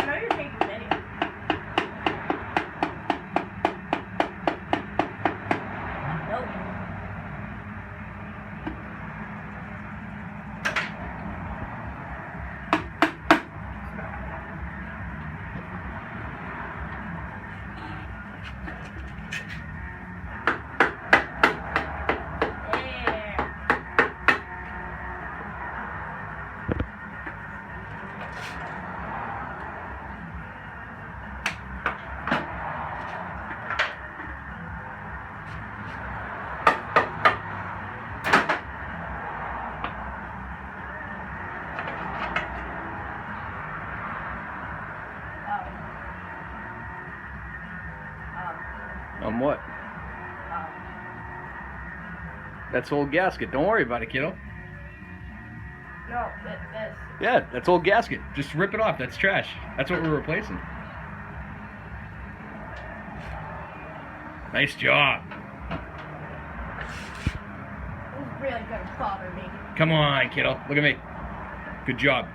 know you're taking video. Nope. On what? That's old gasket. Don't worry about it, kiddo. No, this. Yeah, that's old gasket. Just rip it off. That's trash. That's what we're replacing. Nice job. It was really gonna bother me. Come on, kiddo. Look at me. Good job.